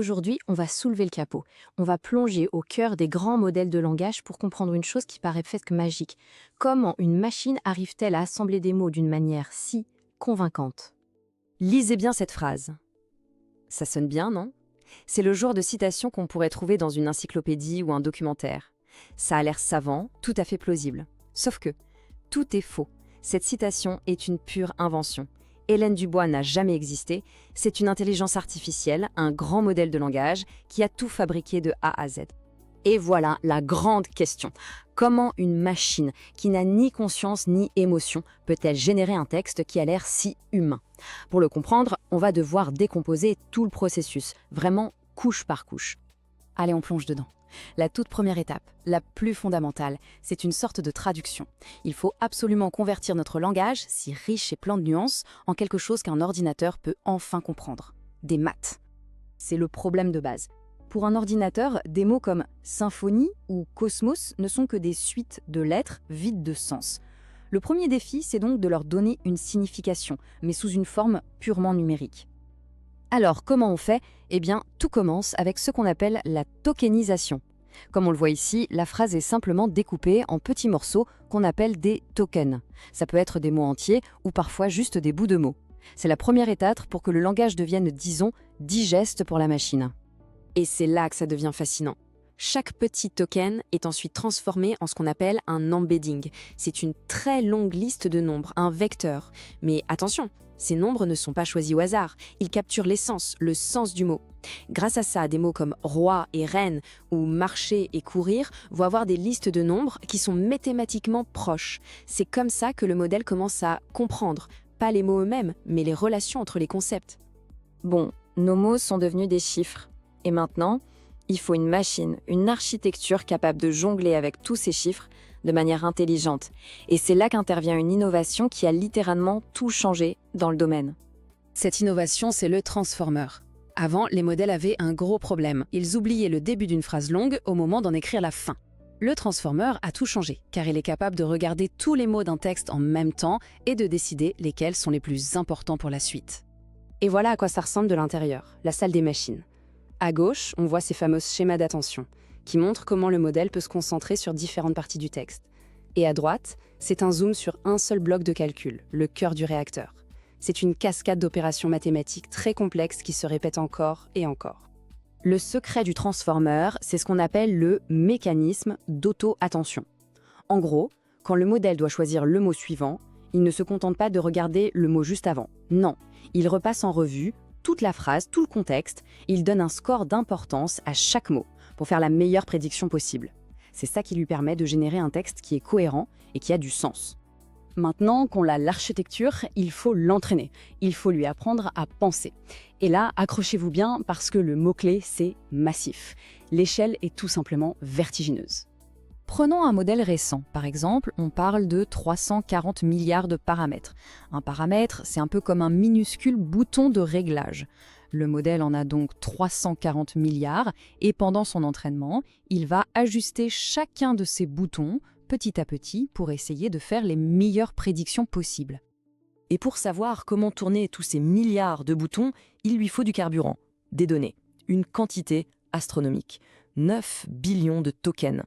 Aujourd'hui, on va soulever le capot. On va plonger au cœur des grands modèles de langage pour comprendre une chose qui paraît presque magique. Comment une machine arrive-t-elle à assembler des mots d'une manière si convaincante? Lisez bien cette phrase. Ça sonne bien, non? C'est le genre de citation qu'on pourrait trouver dans une encyclopédie ou un documentaire. Ça a l'air savant, tout à fait plausible. Sauf que, tout est faux. Cette citation est une pure invention. Hélène Dubois n'a jamais existé, c'est une intelligence artificielle, un grand modèle de langage qui a tout fabriqué de A à Z. Et voilà la grande question. Comment une machine qui n'a ni conscience ni émotion peut-elle générer un texte qui a l'air si humain? Pour le comprendre, on va devoir décomposer tout le processus, vraiment couche par couche. Allez, on plonge dedans. La toute première étape, la plus fondamentale, c'est une sorte de traduction. Il faut absolument convertir notre langage, si riche et plein de nuances, en quelque chose qu'un ordinateur peut enfin comprendre. Des maths. C'est le problème de base. Pour un ordinateur, des mots comme symphonie ou cosmos ne sont que des suites de lettres vides de sens. Le premier défi, c'est donc de leur donner une signification, mais sous une forme purement numérique. Alors, comment on fait? Eh bien, tout commence avec ce qu'on appelle la tokenisation. Comme on le voit ici, la phrase est simplement découpée en petits morceaux qu'on appelle des tokens. Ça peut être des mots entiers ou parfois juste des bouts de mots. C'est la première étape pour que le langage devienne, disons, digeste pour la machine. Et c'est là que ça devient fascinant. Chaque petit token est ensuite transformé en ce qu'on appelle un embedding. C'est une très longue liste de nombres, un vecteur. Mais attention, ces nombres ne sont pas choisis au hasard. Ils capturent l'essence, le sens du mot. Grâce à ça, des mots comme roi et reine ou marcher et courir vont avoir des listes de nombres qui sont mathématiquement proches. C'est comme ça que le modèle commence à comprendre, pas les mots eux-mêmes, mais les relations entre les concepts. Bon, nos mots sont devenus des chiffres. Et maintenant, il faut une machine, une architecture capable de jongler avec tous ces chiffres de manière intelligente. Et c'est là qu'intervient une innovation qui a littéralement tout changé dans le domaine. Cette innovation, c'est le transformer. Avant, les modèles avaient un gros problème. Ils oubliaient le début d'une phrase longue au moment d'en écrire la fin. Le transformer a tout changé, car il est capable de regarder tous les mots d'un texte en même temps et de décider lesquels sont les plus importants pour la suite. Et voilà à quoi ça ressemble de l'intérieur, la salle des machines. À gauche, on voit ces fameux schémas d'attention, qui montrent comment le modèle peut se concentrer sur différentes parties du texte. Et à droite, c'est un zoom sur un seul bloc de calcul, le cœur du réacteur. C'est une cascade d'opérations mathématiques très complexes qui se répètent encore et encore. Le secret du transformer, c'est ce qu'on appelle le mécanisme d'auto-attention. En gros, quand le modèle doit choisir le mot suivant, il ne se contente pas de regarder le mot juste avant. Non, il repasse en revue toute la phrase, tout le contexte, il donne un score d'importance à chaque mot pour faire la meilleure prédiction possible. C'est ça qui lui permet de générer un texte qui est cohérent et qui a du sens. Maintenant qu'on a l'architecture, il faut l'entraîner. Il faut lui apprendre à penser. Et là, accrochez-vous bien parce que le mot-clé, c'est massif. L'échelle est tout simplement vertigineuse. Prenons un modèle récent. Par exemple, on parle de 340 milliards de paramètres. Un paramètre, c'est un peu comme un minuscule bouton de réglage. Le modèle en a donc 340 milliards et pendant son entraînement, il va ajuster chacun de ces boutons petit à petit pour essayer de faire les meilleures prédictions possibles. Et pour savoir comment tourner tous ces milliards de boutons, il lui faut du carburant, des données, une quantité astronomique, 9 billions de tokens.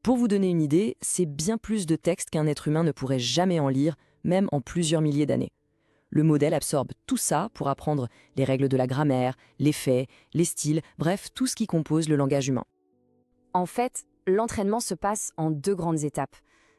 Pour vous donner une idée, c'est bien plus de texte qu'un être humain ne pourrait jamais en lire, même en plusieurs milliers d'années. Le modèle absorbe tout ça pour apprendre les règles de la grammaire, les faits, les styles, bref, tout ce qui compose le langage humain. En fait, l'entraînement se passe en deux grandes étapes.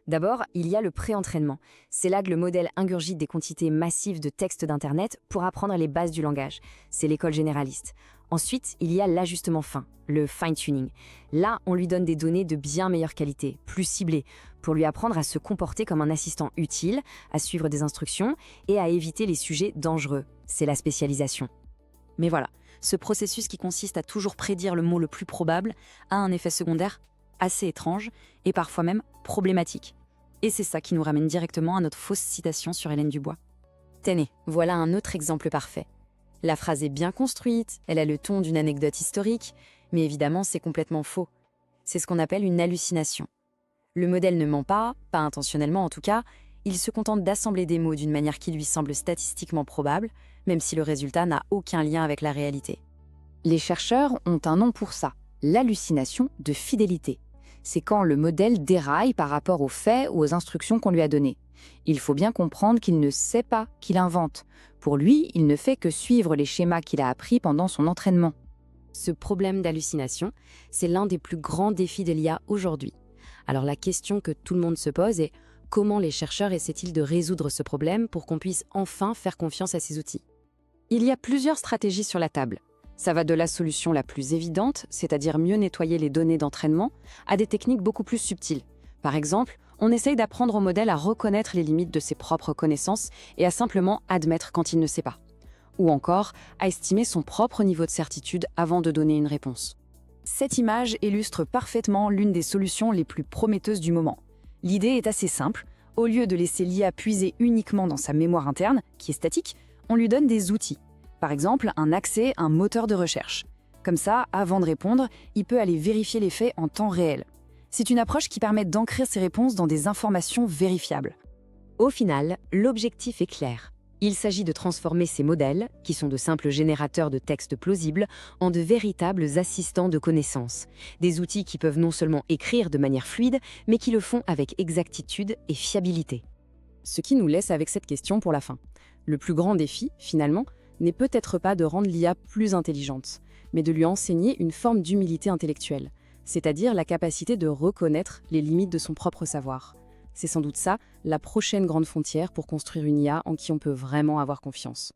D'abord, il y a le pré-entraînement. C'est là que le modèle ingurgite des quantités massives de textes d'Internet pour apprendre les bases du langage. C'est l'école généraliste. Ensuite, il y a l'ajustement fin, le fine-tuning. Là, on lui donne des données de bien meilleure qualité, plus ciblées, pour lui apprendre à se comporter comme un assistant utile, à suivre des instructions et à éviter les sujets dangereux. C'est la spécialisation. Mais voilà, ce processus qui consiste à toujours prédire le mot le plus probable a un effet secondaire assez étrange et parfois même problématique. Et c'est ça qui nous ramène directement à notre fausse citation sur Hélène Dubois. Tenez, voilà un autre exemple parfait. La phrase est bien construite, elle a le ton d'une anecdote historique, mais évidemment c'est complètement faux. C'est ce qu'on appelle une hallucination. Le modèle ne ment pas intentionnellement en tout cas, il se contente d'assembler des mots d'une manière qui lui semble statistiquement probable, même si le résultat n'a aucun lien avec la réalité. Les chercheurs ont un nom pour ça, l'hallucination de fidélité. C'est quand le modèle déraille par rapport aux faits ou aux instructions qu'on lui a données. Il faut bien comprendre qu'il ne sait pas qu'il invente. Pour lui, il ne fait que suivre les schémas qu'il a appris pendant son entraînement. Ce problème d'hallucination, c'est l'un des plus grands défis de l'IA aujourd'hui. Alors la question que tout le monde se pose est comment les chercheurs essaient-ils de résoudre ce problème pour qu'on puisse enfin faire confiance à ces outils? Il y a plusieurs stratégies sur la table. Ça va de la solution la plus évidente, c'est-à-dire mieux nettoyer les données d'entraînement, à des techniques beaucoup plus subtiles. Par exemple, on essaye d'apprendre au modèle à reconnaître les limites de ses propres connaissances et à simplement admettre quand il ne sait pas. Ou encore, à estimer son propre niveau de certitude avant de donner une réponse. Cette image illustre parfaitement l'une des solutions les plus prometteuses du moment. L'idée est assez simple. Au lieu de laisser l'IA puiser uniquement dans sa mémoire interne, qui est statique, on lui donne des outils. Par exemple, un accès à un moteur de recherche. Comme ça, avant de répondre, il peut aller vérifier les faits en temps réel. C'est une approche qui permet d'ancrer ses réponses dans des informations vérifiables. Au final, l'objectif est clair. Il s'agit de transformer ces modèles, qui sont de simples générateurs de textes plausibles, en de véritables assistants de connaissances. Des outils qui peuvent non seulement écrire de manière fluide, mais qui le font avec exactitude et fiabilité. Ce qui nous laisse avec cette question pour la fin. Le plus grand défi, finalement, n'est peut-être pas de rendre l'IA plus intelligente, mais de lui enseigner une forme d'humilité intellectuelle, c'est-à-dire la capacité de reconnaître les limites de son propre savoir. C'est sans doute ça, la prochaine grande frontière pour construire une IA en qui on peut vraiment avoir confiance.